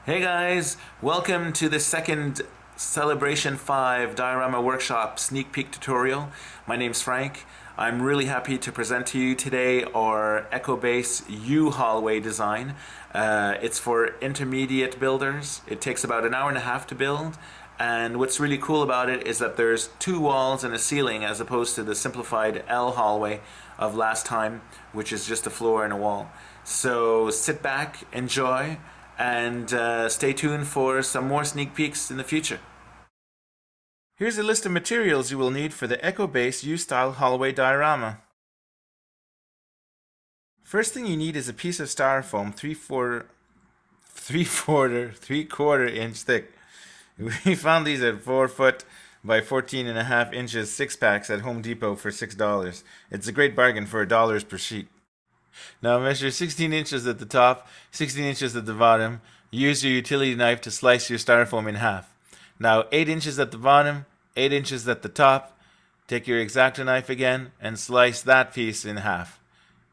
Hey guys, welcome to the second Celebration 5 Diorama Workshop sneak peek tutorial. My name's Frank. I'm really happy to present to you today our EcoBase U hallway design. It's for intermediate builders. It takes about an hour and a half to build, and what's really cool about it is that there's two walls and a ceiling as opposed to the simplified L hallway of last time, which is just a floor and a wall. So sit back, enjoy, and stay tuned for some more sneak peeks in the future. Here's a list of materials you will need for the EcoBase U-style hallway diorama. First thing you need is a piece of styrofoam 3/4 inch thick. We found these at 4 foot by 14.5 inches 6-packs at Home Depot for $6. It's a great bargain for $1 per sheet. Now measure 16 inches at the top, 16 inches at the bottom. Use your utility knife to slice your styrofoam in half. Now 8 inches at the bottom, 8 inches at the top. Take your X-Acto knife again and slice that piece in half.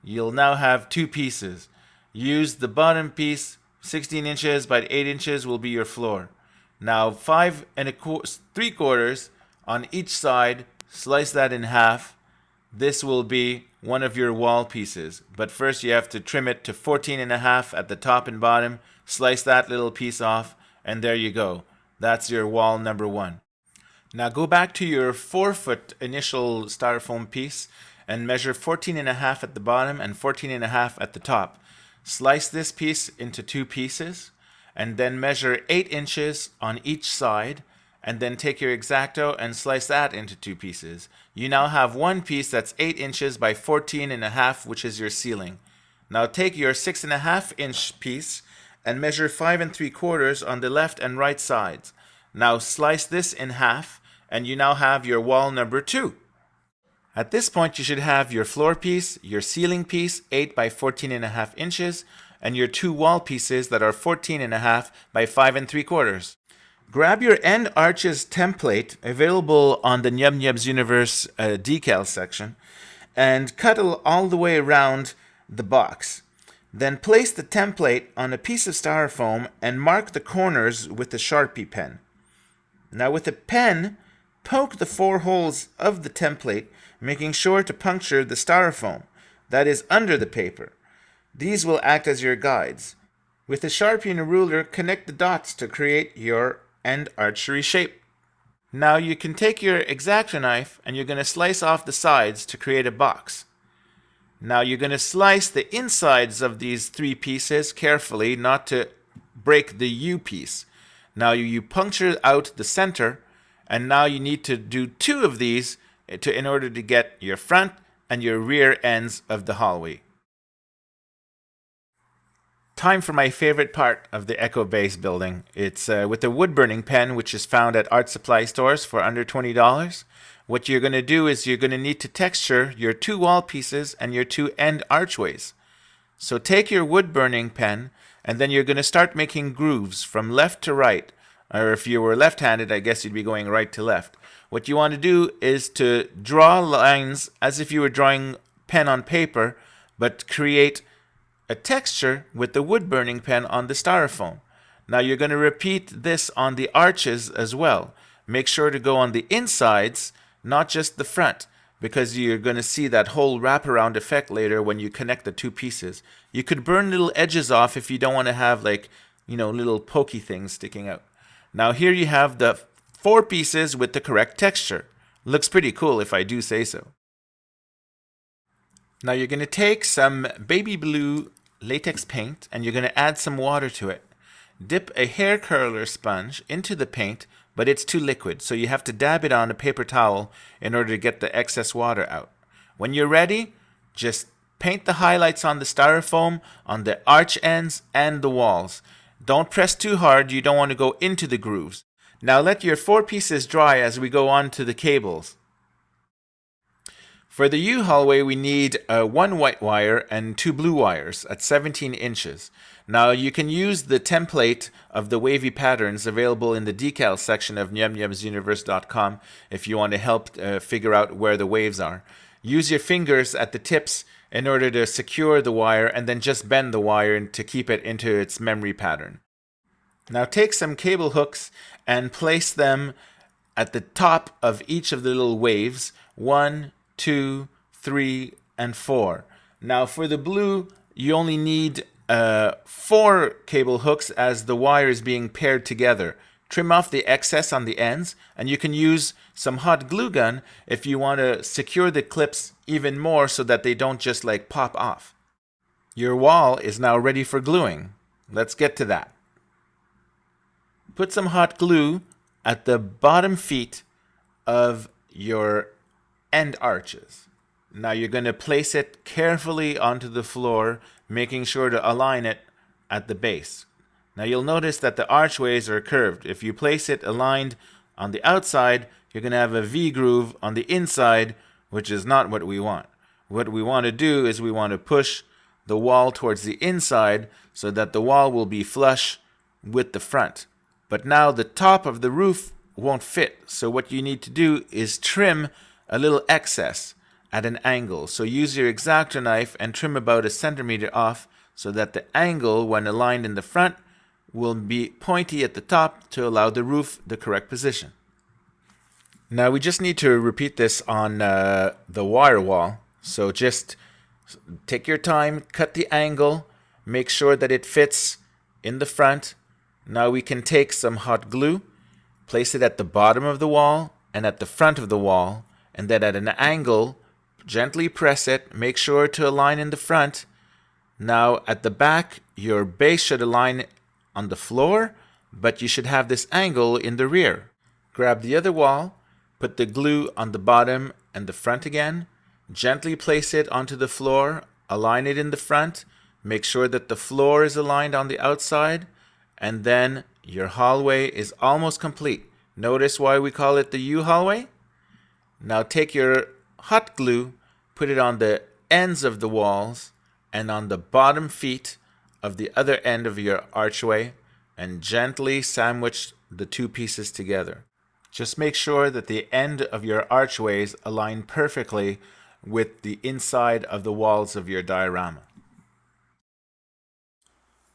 You'll now have two pieces. Use the bottom piece, 16 inches by 8 inches will be your floor. Now 5 3/4 on each side, slice that in half. This will be one of your wall pieces, but first you have to trim it to 14.5 at the top and bottom, slice that little piece off, and there you go. That's your wall number 1. Now go back to your 4-foot initial styrofoam piece and measure 14.5 at the bottom and 14.5 at the top. Slice this piece into two pieces and then measure 8 inches on each side, and then take your X-Acto and slice that into two pieces. You now have one piece that's 8 inches by 14.5, which is your ceiling. Now take your 6.5 inch piece and measure 5 3/4 on the left and right sides. Now slice this in half, and you now have your wall number 2. At this point, you should have your floor piece, your ceiling piece, 8 by 14.5 inches, and your two wall pieces that are 14.5 by 5 3/4. Grab your end arches template available on the Nyub Nyub's Universe decal section and cut all the way around the box. Then place the template on a piece of styrofoam and mark the corners with a Sharpie pen. Now with a pen, poke the 4 holes of the template, making sure to puncture the styrofoam that is under the paper. These will act as your guides. With a Sharpie and a ruler, connect the dots to create your end archery shape. Now you can take your X-Acto knife and you're going to slice off the sides to create a box. Now you're going to slice the insides of these 3 pieces carefully, not to break the U piece. Now you puncture out the center, and now you need to do 2 of these in order to get your front and your rear ends of the hallway. Time for my favorite part of the EcoBase building. It's with a wood burning pen, which is found at art supply stores for under $20. What you're going to do is you're going to need to texture your 2 wall pieces and your 2 end archways. So take your wood burning pen, and then you're going to start making grooves from left to right. Or if you were left-handed, I guess you'd be going right to left. What you want to do is to draw lines as if you were drawing pen on paper, but create a texture with the wood burning pen on the styrofoam. Now you're going to repeat this on the arches as well. Make sure to go on the insides, not just the front, because you're going to see that whole wraparound effect later when you connect the 2 pieces. You could burn little edges off if you don't want to have little pokey things sticking out. Now here you have the 4 pieces with the correct texture. Looks pretty cool if I do say so. Now you're going to take some baby blue latex paint and you're going to add some water to it. Dip a hair curler sponge into the paint, but it's too liquid, so you have to dab it on a paper towel in order to get the excess water out. When you're ready, just paint the highlights on the styrofoam, on the arch ends and the walls. Don't press too hard, you don't want to go into the grooves. Now let your 4 pieces dry as we go on to the cables. For the U hallway, we need 1 white wire and 2 blue wires at 17 inches. Now you can use the template of the wavy patterns available in the decal section of nyubnyubsuniverse.com if you want to help figure out where the waves are. Use your fingers at the tips in order to secure the wire, and then just bend the wire to keep it into its memory pattern. Now take some cable hooks and place them at the top of each of the little waves, 1, 2, 3, and 4. Now for the blue, you only need 4 cable hooks as the wire is being paired together. Trim off the excess on the ends, and you can use some hot glue gun if you want to secure the clips even more so that they don't just like pop off. Your wall is now ready for gluing. Let's get to that. Put some hot glue at the bottom feet of your end arches. Now you're going to place it carefully onto the floor, making sure to align it at the base. Now you'll notice that the archways are curved. If you place it aligned on the outside, you're going to have a V groove on the inside, which is not what we want. What we want to do is we want to push the wall towards the inside so that the wall will be flush with the front. But now the top of the roof won't fit. So what you need to do is trim a little excess at an angle. So use your X-Acto knife and trim about 1 centimeter off so that the angle, when aligned in the front, will be pointy at the top to allow the roof the correct position. Now we just need to repeat this on the wire wall. So just take your time, cut the angle, make sure that it fits in the front. Now we can take some hot glue, place it at the bottom of the wall and at the front of the wall, and then at an angle, gently press it, make sure to align in the front. Now at the back, your base should align on the floor, but you should have this angle in the rear. Grab the other wall, put the glue on the bottom and the front again, gently place it onto the floor, align it in the front, make sure that the floor is aligned on the outside, and then your hallway is almost complete. Notice why we call it the U hallway? Now take your hot glue, put it on the ends of the walls and on the bottom feet of the other end of your archway, and gently sandwich the 2 pieces together. Just make sure that the end of your archways align perfectly with the inside of the walls of your diorama.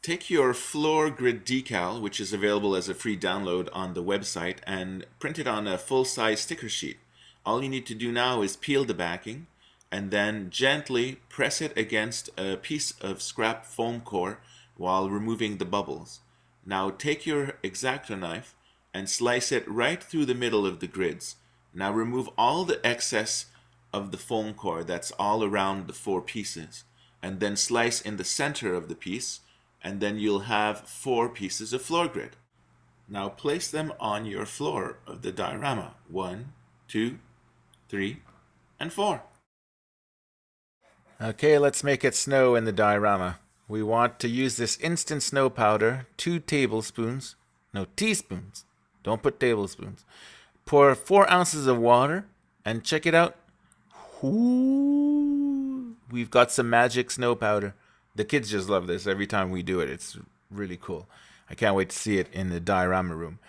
Take your floor grid decal, which is available as a free download on the website, and print it on a full-size sticker sheet. All you need to do now is peel the backing and then gently press it against a piece of scrap foam core while removing the bubbles. Now take your X-Acto knife and slice it right through the middle of the grids. Now remove all the excess of the foam core that's all around the 4 pieces, and then slice in the center of the piece, and then you'll have 4 pieces of floor grid. Now place them on your floor of the diorama. 1, 2, 3, and 4. Okay, let's make it snow in the diorama. We want to use this instant snow powder, 2 teaspoons. Don't put tablespoons. Pour 4 ounces of water and check it out. Ooh, we've got some magic snow powder. The kids just love this every time we do it. It's really cool. I can't wait to see it in the diorama room.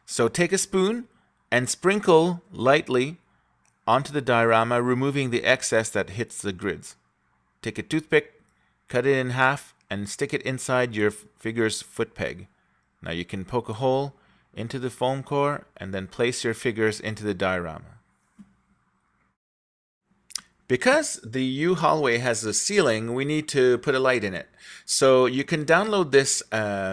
So take a spoon and sprinkle lightly onto the diorama, removing the excess that hits the grids. Take a toothpick, cut it in half, and stick it inside your figure's foot peg. Now you can poke a hole into the foam core and then place your figures into the diorama. Because the U hallway has a ceiling, we need to put a light in it. So you can download this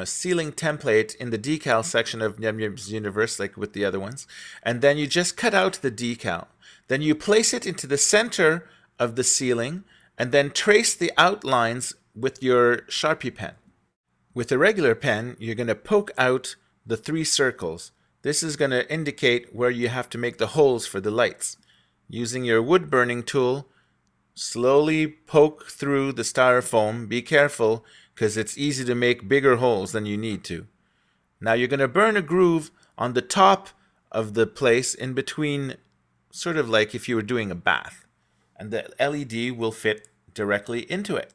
ceiling template in the decal section of Yum-Yum's Universe, like with the other ones. And then you just cut out the decal. Then you place it into the center of the ceiling and then trace the outlines with your Sharpie pen. With a regular pen, you're going to poke out the 3 circles. This is going to indicate where you have to make the holes for the lights. Using your wood burning tool, slowly poke through the styrofoam. Be careful because it's easy to make bigger holes than you need to. Now you're going to burn a groove on the top of the place in between, sort of like if you were doing a bath. And the LED will fit directly into it.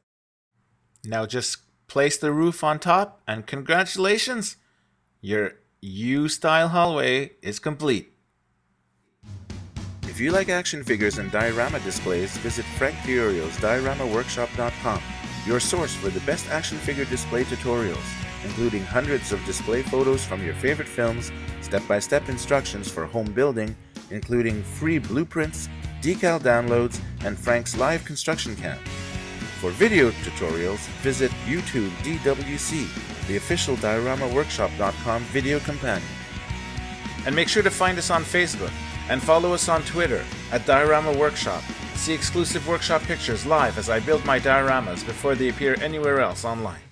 Now just place the roof on top and congratulations! Your U-style hallway is complete. If you like action figures and diorama displays, visit Frank Diorio's DioramaWorkshop.com, your source for the best action figure display tutorials. including hundreds of display photos from your favorite films, step-by-step instructions for home building, including free blueprints, decal downloads, and Frank's live construction camp. For video tutorials, visit YouTube DWC, the official DioramaWorkshop.com video companion. And make sure to find us on Facebook and follow us on Twitter at Diorama Workshop. See exclusive workshop pictures live as I build my dioramas before they appear anywhere else online.